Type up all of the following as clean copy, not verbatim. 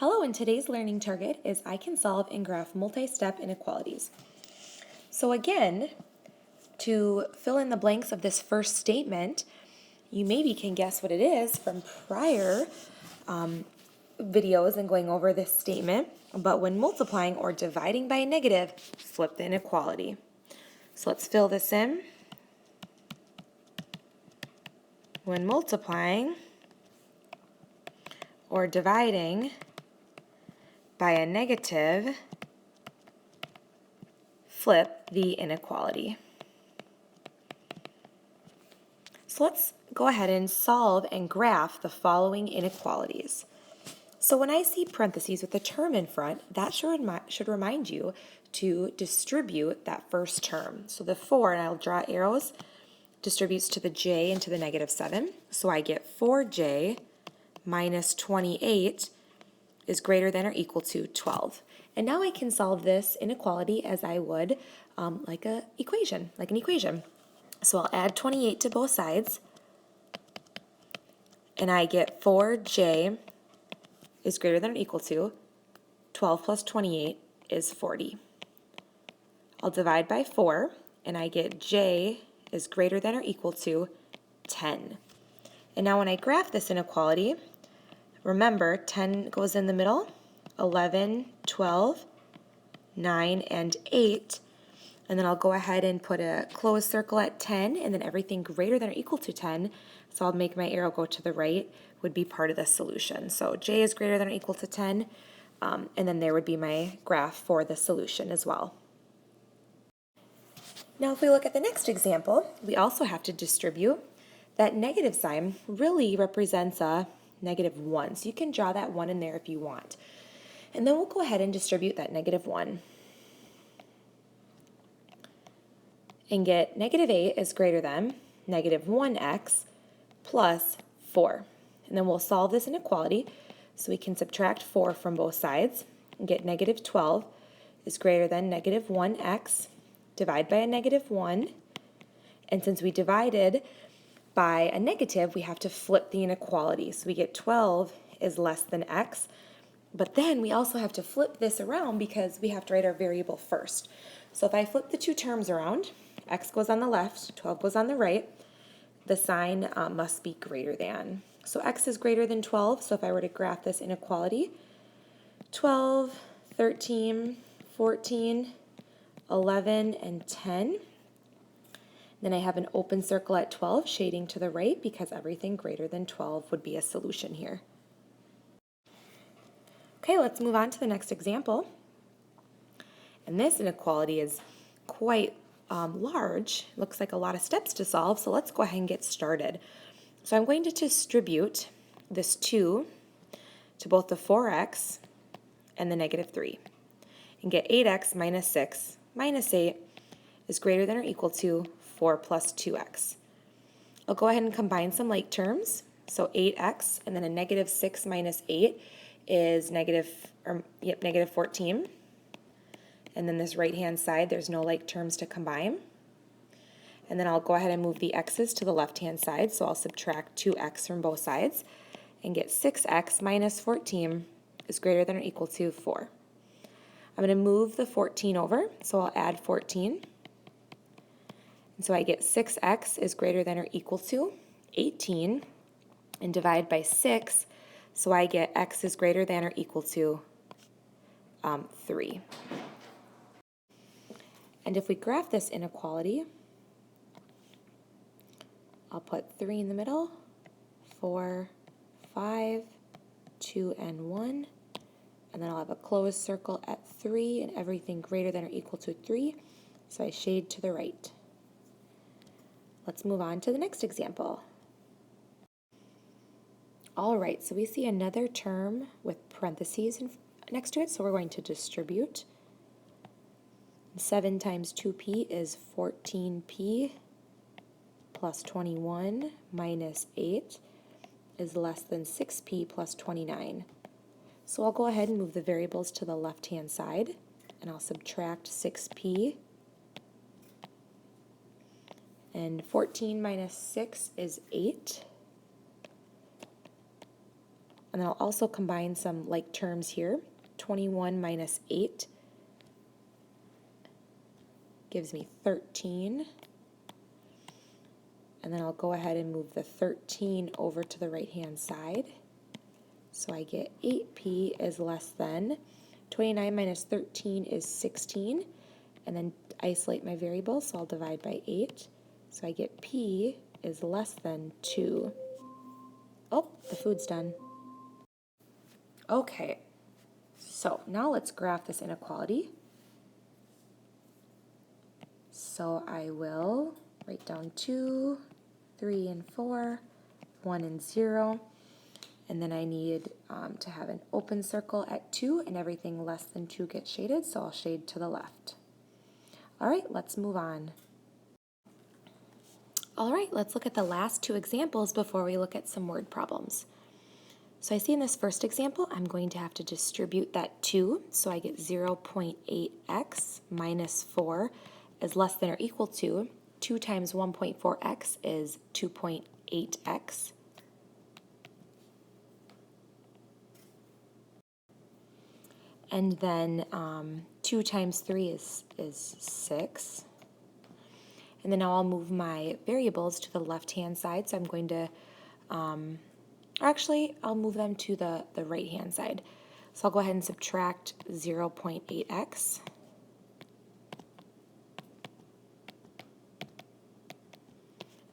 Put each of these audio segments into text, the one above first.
Hello, and today's learning target is I can solve and graph multi-step inequalities. So again, to fill in the blanks of this first statement, you maybe can guess what it is from prior videos and going over this statement, but when multiplying or dividing by a negative, flip the inequality. So let's fill this in. When multiplying or dividing by a negative, flip the inequality. So let's go ahead and solve and graph the following inequalities. So when I see parentheses with a term in front, that should remind you to distribute that first term. So the 4, and I'll draw arrows, distributes to the j and to the -7. So I get 4j minus 28 is greater than or equal to 12. And now I can solve this inequality as I would like an equation. So I'll add 28 to both sides, and I get 4j is greater than or equal to 12 plus 28 is 40. I'll divide by 4, and I get j is greater than or equal to 10. And now when I graph this inequality, remember 10 goes in the middle, 11, 12, 9, and 8. And then I'll go ahead and put a closed circle at 10, and then everything greater than or equal to 10, so I'll make my arrow go to the right, would be part of the solution. So j is greater than or equal to 10, and then there would be my graph for the solution as well. Now if we look at the next example, we also have to distribute. That negative sign really represents a -1, so you can draw that 1 in there if you want. And then we'll go ahead and distribute that -1. And get -8 is greater than -1x plus 4. And then we'll solve this inequality so we can subtract 4 from both sides and get -12 is greater than -1x, divide by a -1, and since we divided by a negative, we have to flip the inequality. So we get 12 is less than x, but then we also have to flip this around because we have to write our variable first. So if I flip the two terms around, x goes on the left, 12 goes on the right, the sign must be greater than. So x is greater than 12, so if I were to graph this inequality, 12, 13, 14, 11, and 10. Then I have an open circle at 12 shading to the right because everything greater than 12 would be a solution here. Okay, let's move on to the next example. And this inequality is quite large. Looks like a lot of steps to solve, so let's go ahead and get started. So I'm going to distribute this 2 to both the 4x and the -3 and get 8x minus 6 minus 8 is greater than or equal to 4 plus 2x. I'll go ahead and combine some like terms. So 8x and then a -6 minus 8 is -14. And then this right-hand side, there's no like terms to combine. And then I'll go ahead and move the x's to the left-hand side, so I'll subtract 2x from both sides and get 6x minus 14 is greater than or equal to 4. I'm going to move the 14 over, so I'll add 14. And so I get 6x is greater than or equal to 18 and divide by 6, so I get x is greater than or equal to 3. And if we graph this inequality, I'll put 3 in the middle, 4, 5, 2, and 1, and then I'll have a closed circle at 3 and everything greater than or equal to 3, so I shade to the right. Let's move on to the next example. All right, so we see another term with parentheses next to it, so we're going to distribute. 7 times 2p is 14p plus 21 minus 8 is less than 6p plus 29. So I'll go ahead and move the variables to the left-hand side, and I'll subtract 6p. And 14 minus 6 is 8. And then I'll also combine some like terms here. 21 minus 8 gives me 13. And then I'll go ahead and move the 13 over to the right-hand side. So I get 8p is less than 29 minus 13 is 16. And then isolate my variable, so I'll divide by 8. So I get p is less than 2. Oh, the food's done. Okay, so now let's graph this inequality. So I will write down 2, 3, and 4, 1 and 0. And then I need to have an open circle at 2, and everything less than 2 gets shaded, so I'll shade to the left. All right, let's move on. All right, let's look at the last 2 examples before we look at some word problems. So I see in this first example, I'm going to have to distribute that 2, so I get 0.8x minus 4 is less than or equal to 2 times 1.4x is 2.8x. And then 2 times 3 is 6. And then now I'll move my variables to the left-hand side, so I'm going to, actually, I'll move them to the right-hand side. So I'll go ahead and subtract 0.8x.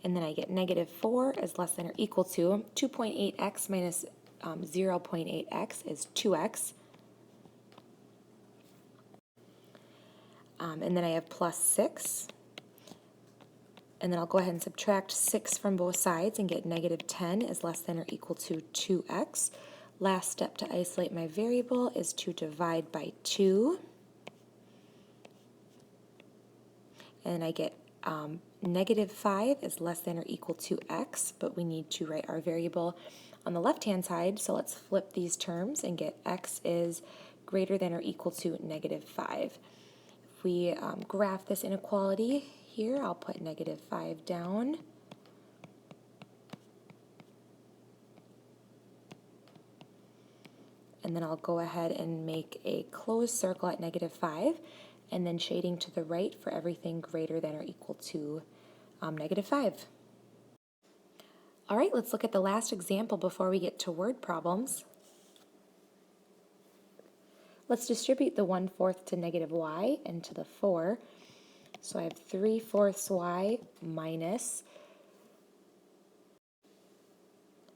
And then I get negative 4 is less than or equal to 2.8x minus 0.8x is 2x. And then I have plus 6. And then I'll go ahead and subtract 6 from both sides and get negative 10 is less than or equal to 2x. Last step to isolate my variable is to divide by 2. And I get negative 5 is less than or equal to x, but we need to write our variable on the left-hand side, so let's flip these terms and get x is greater than or equal to negative 5. If we graph this inequality here, I'll put negative 5 down. And then I'll go ahead and make a closed circle at negative 5, and then shading to the right for everything greater than or equal to negative 5. All right, let's look at the last example before we get to word problems. Let's distribute the 1/4 to negative y and to the 4. So I have 3/4 y minus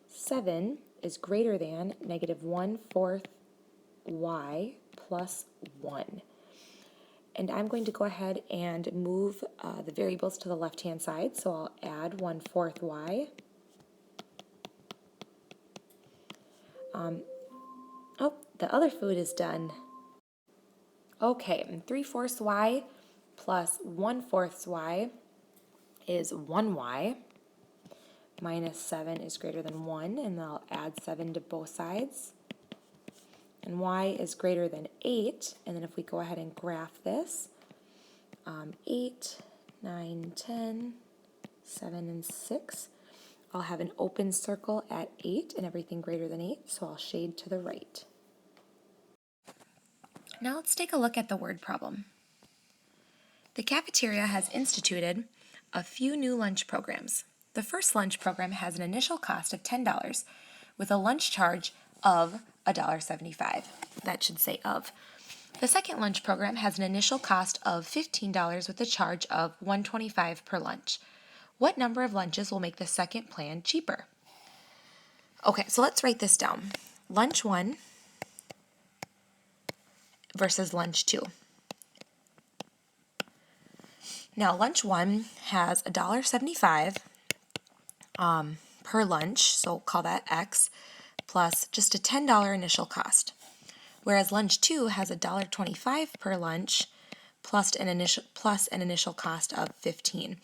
7 is greater than negative 1/4 y plus 1. And I'm going to go ahead and move the variables to the left-hand side. So I'll add 1/4 y. Oh, the other food is done. Okay, 3/4 y plus 1/4 y is 1y. Minus 7 is greater than 1, and then I'll add 7 to both sides. And y is greater than 8, and then if we go ahead and graph this, 8, 9, 10, 7, and 6, I'll have an open circle at 8 and everything greater than 8, so I'll shade to the right. Now let's take a look at the word problem. The cafeteria has instituted a few new lunch programs. The first lunch program has an initial cost of $10 with a lunch charge of $1.75. That should say of. The second lunch program has an initial cost of $15 with a charge of $1.25 per lunch. What number of lunches will make the second plan cheaper? Okay, so let's write this down. Lunch 1 versus lunch 2. Now, lunch 1 has $1.75 per lunch, so call that X, plus just a $10 initial cost. Whereas lunch 2 has $1.25 per lunch plus an initial cost of $15.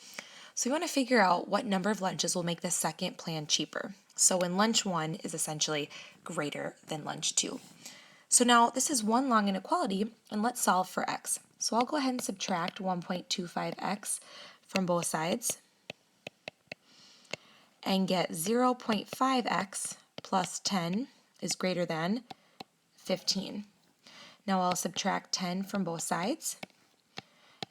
So we want to figure out what number of lunches will make the second plan cheaper. So when lunch 1 is essentially greater than lunch 2. So now this is one long inequality, and let's solve for x. So I'll go ahead and subtract 1.25x from both sides and get 0.5x plus 10 is greater than 15. Now I'll subtract 10 from both sides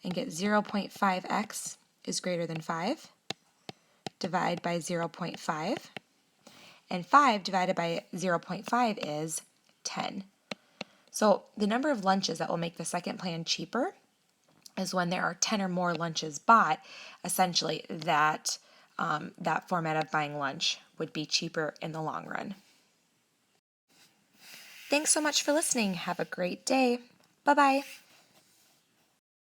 and get 0.5x is greater than 5. Divide by 0.5. And 5 divided by 0.5 is 10. So the number of lunches that will make the second plan cheaper is when there are 10 or more lunches bought. Essentially, that format of buying lunch would be cheaper in the long run. Thanks so much for listening. Have a great day. Bye-bye.